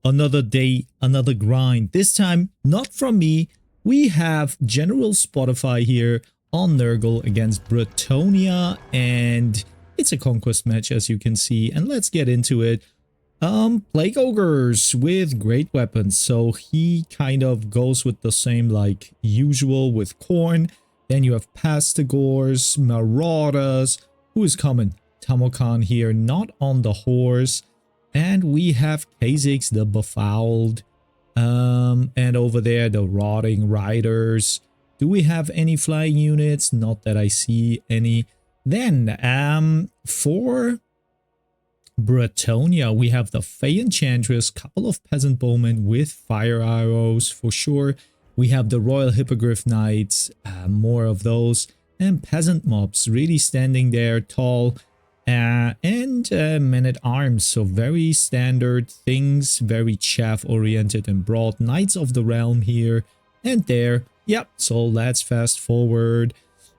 Another day, another grind. This time, not from me. We have General Spotify here on Nurgle against Bretonnia, and it's a Conquest match, as you can see. And let's get into it. Plague Ogres with great weapons. So he kind of goes with the same like usual with Corn. Then you have Pastigors, Marauders. Who is coming? Tamokan here, not on the horse. And we have Kha'Zix the Befouled. And over there, the Rotting Riders. Do we have any flying units? Not that I see any. Then, for Bretonnia, we have the Fey Enchantress, couple of Peasant Bowmen with fire arrows for sure. We have the Royal Hippogriff Knights, more of those. And Peasant Mobs really standing there tall. And men-at-arms, so very standard things, very chaff-oriented and broad. Knights of the Realm here and there. Yep, so let's fast forward.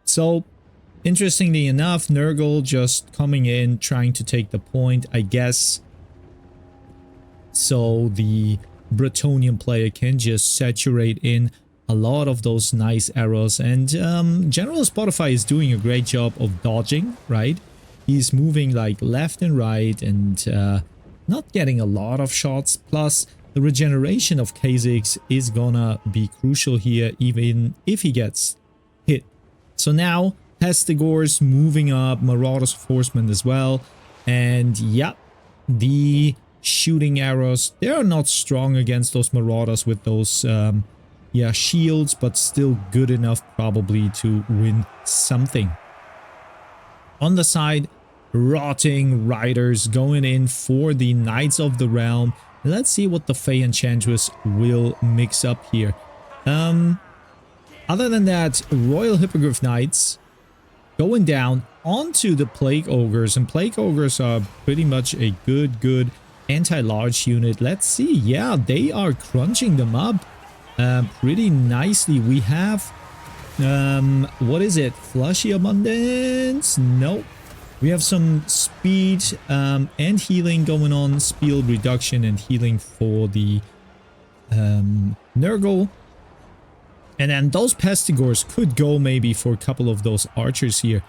So, interestingly enough, Nurgle just coming in, trying to take the point, I guess. So the Bretonnian player can just saturate in a lot of those nice arrows. And General Spotify is doing a great job of dodging, right? He's moving like left and right and not getting a lot of shots. Plus, the regeneration of Kha'Zix is gonna be crucial here, even if he gets hit. So now, Pestigors moving up, Marauders Horsemen as well. And yeah, the shooting arrows, they are not strong against those Marauders with those shields, but still good enough probably to win something. On the side, Rotting Riders going in for the Knights of the Realm. Let's see what the Fey Enchantress will mix up here. Other than that, Royal Hippogriff Knights going down onto the Plague Ogres. And Plague Ogres are pretty much a good anti-large unit. Let's see. Yeah, they are crunching them up pretty nicely. We have, what is it? Flushy Abundance? Nope. We have some speed and healing going on. Speed reduction and healing for the Nurgle. And then those Pestigors could go maybe for a couple of those archers here.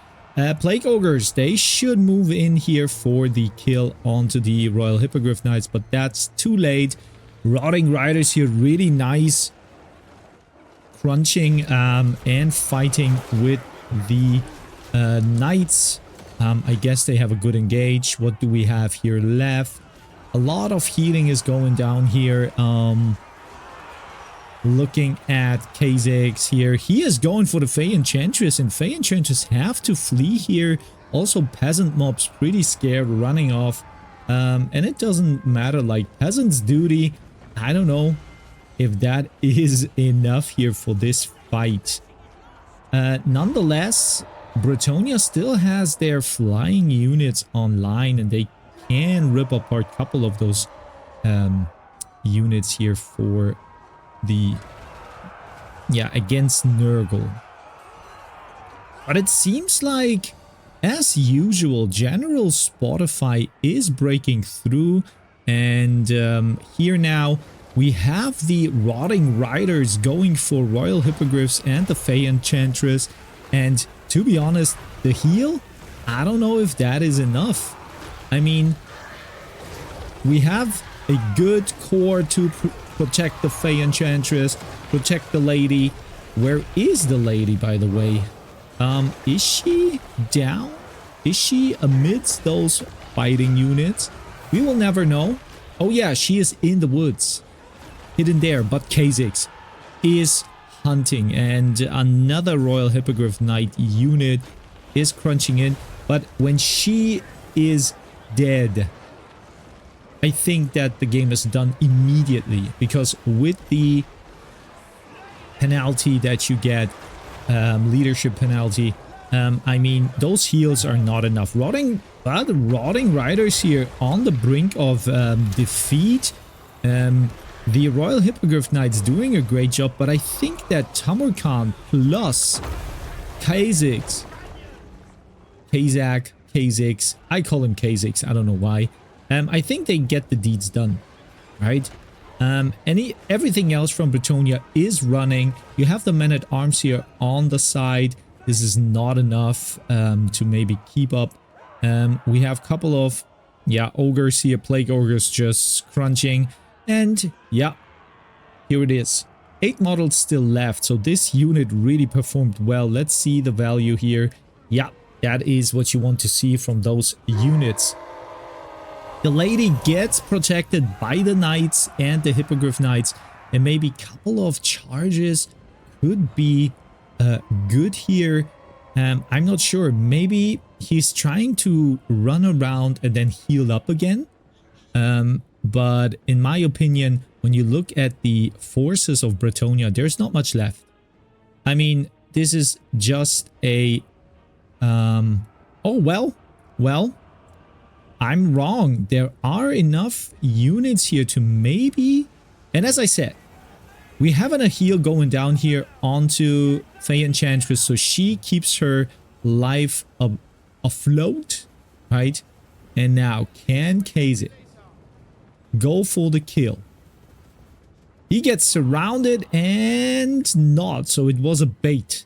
Plague Ogres, they should move in here for the kill onto the Royal Hippogriff Knights, but that's too late. Rotting Riders here, really nice. Crunching and fighting with the Knights. I guess they have a good engage. What do we have here left? A lot of healing is going down here. Looking at Kha'Zix here. He is going for the Fey Enchantress, and Fey Enchantress have to flee here. Also, Peasant Mobs pretty scared, running off. And it doesn't matter, like, Peasant's Duty. I don't know if that is enough here for this fight. Nonetheless, Bretonnia still has their flying units online, and they can rip apart a couple of those units here for the against Nurgle. But it seems like, as usual, General Spotify is breaking through, and here now we have the Rotting Riders going for Royal Hippogriffs and the Fey Enchantress. And to be honest, the heal, I don't know if that is enough. I mean, we have a good core to protect the Fey Enchantress, protect the lady. Where is the lady, by the way? Is she down? Is she amidst those fighting units? We will never know. Oh yeah, she is in the woods. Hidden there, but Kha'Zix is hunting, and another Royal Hippogriff Knight unit is crunching in. But when she is dead, I think that the game is done immediately, because with the penalty that you get, leadership penalty, I mean, those heals are not enough. Rotting Riders here on the brink of defeat. The Royal Hippogriff Knights doing a great job, but I think that Tamokan plus Kha'Zix, I call him Kha'Zix, I don't know why. I think they get the deeds done. right? Everything else from Bretonnia is running. You have the men-at-arms here on the side. This is not enough to maybe keep up. We have a couple of, ogres here, plague ogres just crunching. And, here it is. 8 models still left, so this unit really performed well. Let's see the value here. Yeah, that is what you want to see from those units. The lady gets protected by the knights and the hippogriff knights, and maybe a couple of charges could be good here. I'm not sure. Maybe he's trying to run around and then heal up again. But in my opinion, when you look at the forces of Bretonnia, there's not much left. I mean, this is just a... well, I'm wrong. There are enough units here to maybe... And as I said, we have a heal going down here onto Fey Enchantress, so she keeps her life afloat, right? And now, can Kha'Zix go for the kill? He gets surrounded and not, so it was a bait.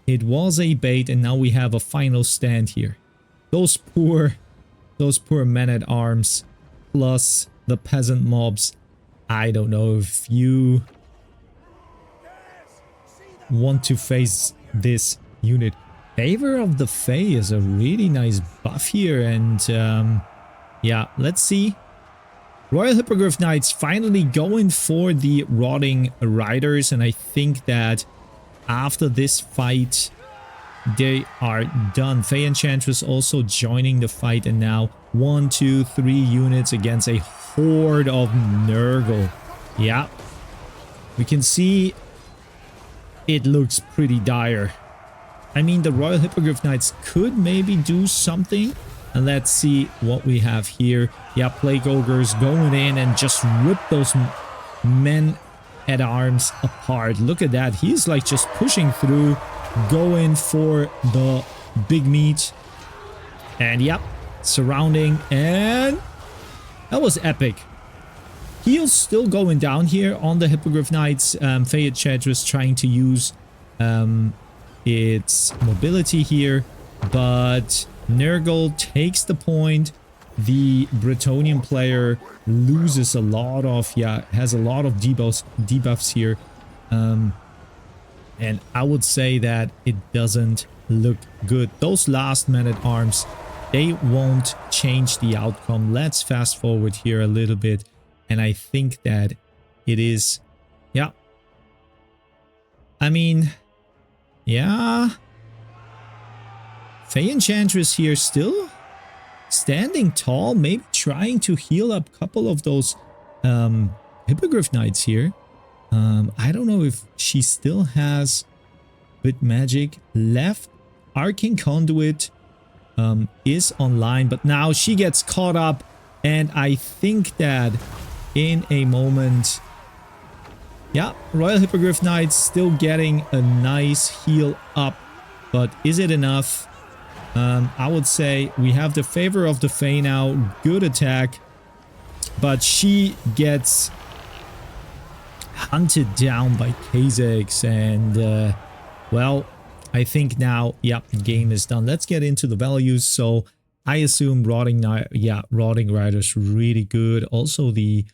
It was a bait, and now we have a final stand here. Those poor men-at-arms plus the peasant mobs. I don't know if you want to face this unit. Favor of the Fae is a really nice buff here, and let's see. Royal Hippogriff Knights finally going for the Rotting Riders, and I think that after this fight they are done. Fey Enchantress also joining the fight, and now 1, 2, 3 units against a horde of Nurgle. Yeah, we can see it looks pretty dire. I mean, the Royal Hippogriff Knights could maybe do something. And let's see what we have here. Yeah, Plague Ogres going in and just rip those men at arms apart. Look at that. He's like just pushing through, going for the big meat. And yep, surrounding. And that was epic. Heal's still going down here on the Hippogriff Knights. Fey Enchantress trying to use its mobility here. But Nurgle takes the point. The Bretonnian player loses a lot of, has a lot of debuffs here. And I would say that it doesn't look good. Those last men-at-arms, they won't change the outcome. Let's fast forward here a little bit. And I think that it is, I mean, Fey Enchantress here still standing tall, maybe trying to heal up a couple of those Hippogriff Knights here. I don't know if she still has bit magic left. Arcane Conduit is online, but now she gets caught up, and I think that in a moment, Royal Hippogriff Knights still getting a nice heal up, but is it enough? I would say we have the favor of the Fae now. Good attack. But she gets hunted down by Kha'Zix. And, well, I think now, the game is done. Let's get into the values. So, I assume Rotting Riders really good. Also, the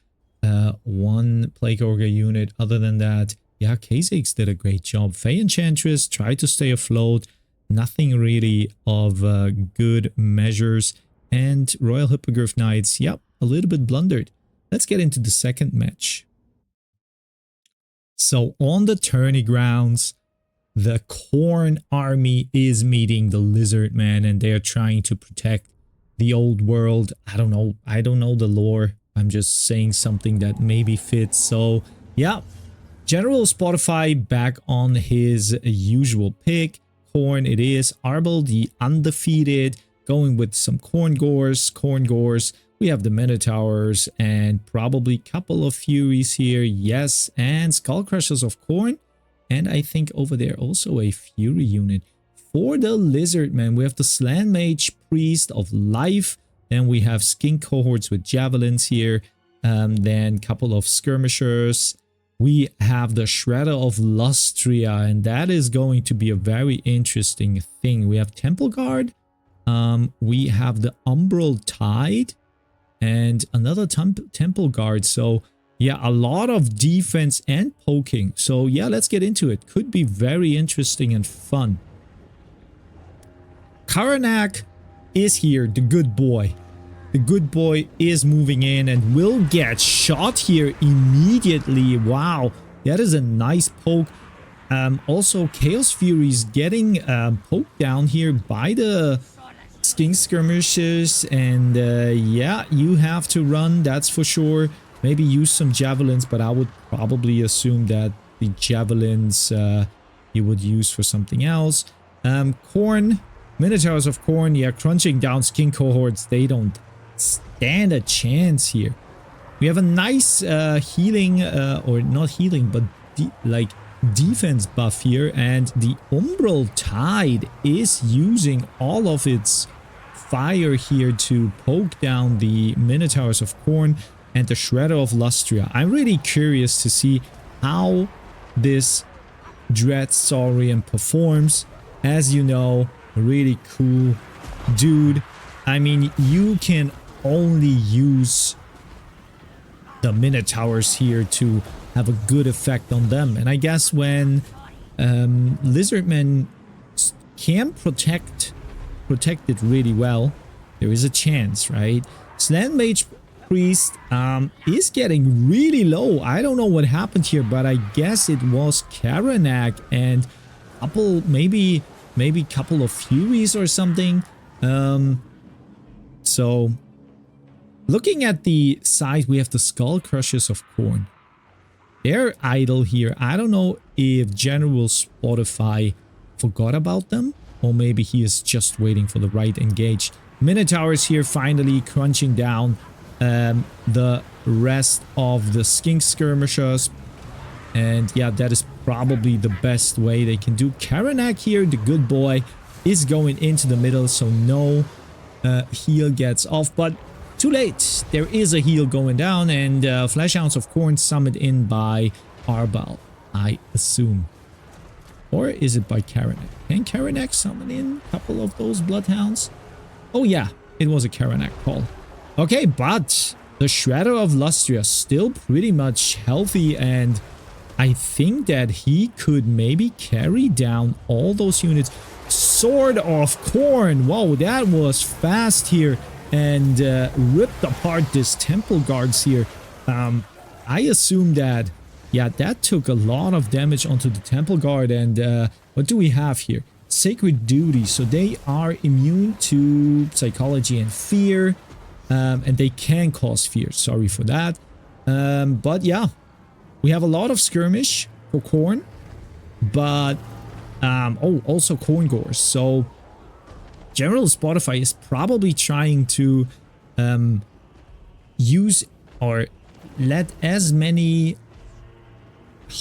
one Plague Ogre unit. Other than that, Kha'Zix did a great job. Fey Enchantress tried to stay afloat. Nothing really of good measures. And Royal Hippogriff Knights, a little bit blundered. Let's get into the second match. So on the tourney grounds, the Khorne army is meeting the Lizard Man, and they are trying to protect the old world. I don't know the lore. I'm just saying something that maybe fits. So General Spotify back on his usual pick. Khorne it is. Arbel the undefeated, going with some Khorne Gores. We have the Minotaurs and probably a couple of Furies here. Yes, and Skull Crushers of Khorne. And I think over there also a Fury unit. For the Lizard Man, we have the Slan Mage Priest of Life. Then we have Skin Cohorts with Javelins here. Then couple of skirmishers. We have the Shredder of Lustria, and that is going to be a very interesting thing. We have Temple Guard. We have the Umbral Tide and another Temple Guard. So yeah, a lot of defense and poking. So yeah, let's get into it. Could be very interesting and fun. Karanak is here, the good boy. The good boy is moving in and will get shot here immediately. Wow, that is a nice poke. Also, Chaos Furies getting poked down here by the Skink Skirmishers. And yeah, you have to run, that's for sure. Maybe use some Javelins, but I would probably assume that the Javelins you would use for something else. Khorne, Minotaurs of Khorne, yeah, crunching down Skink Cohorts. They don't stand a chance here. We have a nice healing, or not healing, but like defense buff here, and the Umbral Tide is using all of its fire here to poke down the Minotaurs of Khorne and the Shredder of Lustria. I'm really curious to see how this Dread Saurian performs. As you know, a really cool dude. I mean, you can only use the Minotaurs here to have a good effect on them. And I guess when Lizardmen can protect it really well, there is a chance, right? Slant Mage Priest is getting really low. I don't know what happened here, but I guess it was Karanak and couple, maybe couple of Furies or something. So looking at the side, we have the Skull Crushers of Khorne. They're idle here. I don't know if General Spotify forgot about them, or maybe he is just waiting for the right engage. Minotaurs here finally crunching down the rest of the Skink Skirmishers. And yeah, that is probably the best way they can do. Karanak here, the good boy, is going into the middle, so no heal gets off, but too late. There is a heal going down, and Fleshhounds of Khorne summoned in by Arbal, I assume. Or is it by Karanak? Can Karanak summon in a couple of those Bloodhounds? Oh yeah, it was a Karanak call. Okay, but the Shredder of Lustria still pretty much healthy, and I think that he could maybe carry down all those units. Sword of Khorne. Whoa, that was fast here, and ripped apart this Temple Guards here. I assume that, yeah, that took a lot of damage onto the Temple Guard. And what do we have here? Sacred Duty. So they are immune to psychology and fear, and they can cause fear. Sorry for that. But yeah, we have a lot of skirmish for Khorne, but oh, also Khorne Gores. So General Spotify is probably trying to use or let as many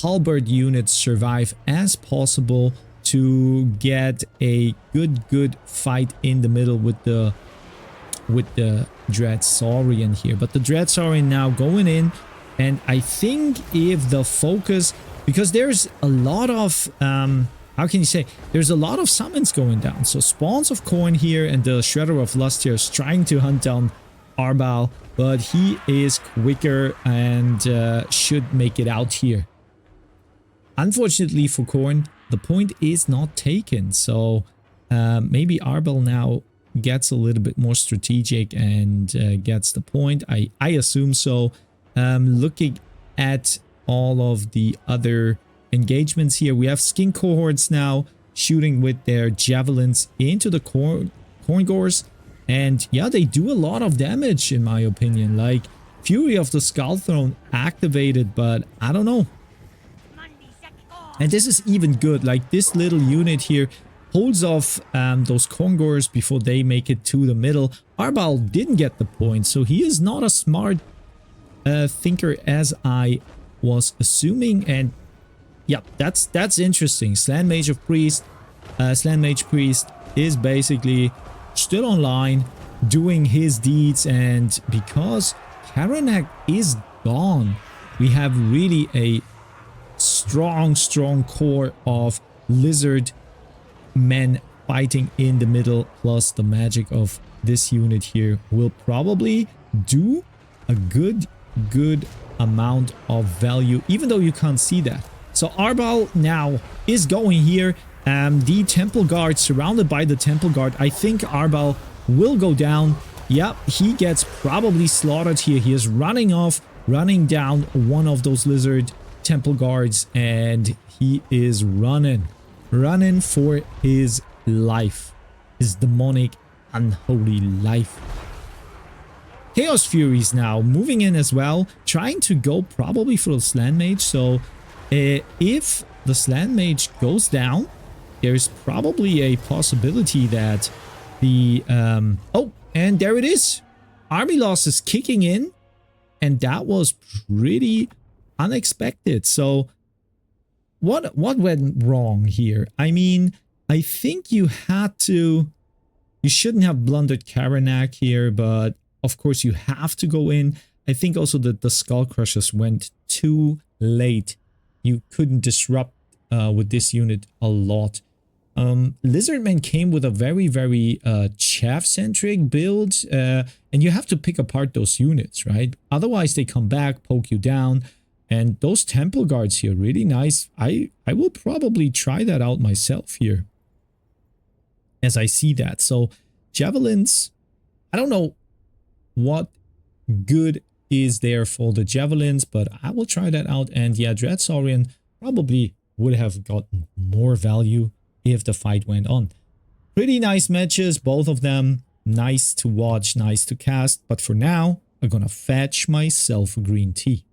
halberd units survive as possible to get a good fight in the middle with the Dread Saurian here. But the Dread Saurian now going in, and I think if the focus, because there's a lot of how can you say, there's a lot of summons going down. So Spawns of Khorne here, and the Shredder of Lustria is trying to hunt down Arbal, but he is quicker and should make it out here. Unfortunately for Khorne, the point is not taken. So maybe Arbal now gets a little bit more strategic and gets the point. I assume so. Looking at all of the other engagements here, we have Skink Cohorts now shooting with their javelins into the Khorne Gores, and yeah, they do a lot of damage in my opinion. Like Fury of the Skull Throne activated, but I don't know. And this is even good, like this little unit here holds off those Khorne Gores before they make it to the middle. Arbal didn't get the point, so he is not a smart thinker as I was assuming. And yeah, that's interesting. Slant Mage Priest is basically still online doing his deeds, and because Karanak is gone. We have really a strong core of lizard men fighting in the middle, plus the magic of this unit here will probably do a good amount of value, even though you can't see that. So Arbal now is going here. The Temple Guard, surrounded by the Temple Guard. I think Arbal will go down. Yep, he gets probably slaughtered here. He is running down one of those lizard Temple Guards, and he is running for his life, his demonic, unholy life. Chaos Furies now moving in as well, trying to go probably for the Slant Mage. So if the Slant Mage goes down, there's probably a possibility that the oh, and there it is. Army loss is kicking in, and that was pretty unexpected. So what went wrong here? I mean, I think you shouldn't have blundered Karanak here, but of course you have to go in. I think also that the Skull Crushers went too late. You couldn't disrupt with this unit a lot. Lizardmen came with a very chaff-centric build, and you have to pick apart those units, right? Otherwise they come back, poke you down, and those Temple Guards here, really nice. I will probably try that out myself here as I see that. So Javelins, I don't know what good is there for the Javelins, but I will try that out. And yeah, Dreadsaurian probably would have gotten more value if the fight went on. Pretty nice matches, both of them. Nice to watch, nice to cast. But for now, I'm gonna fetch myself a green tea.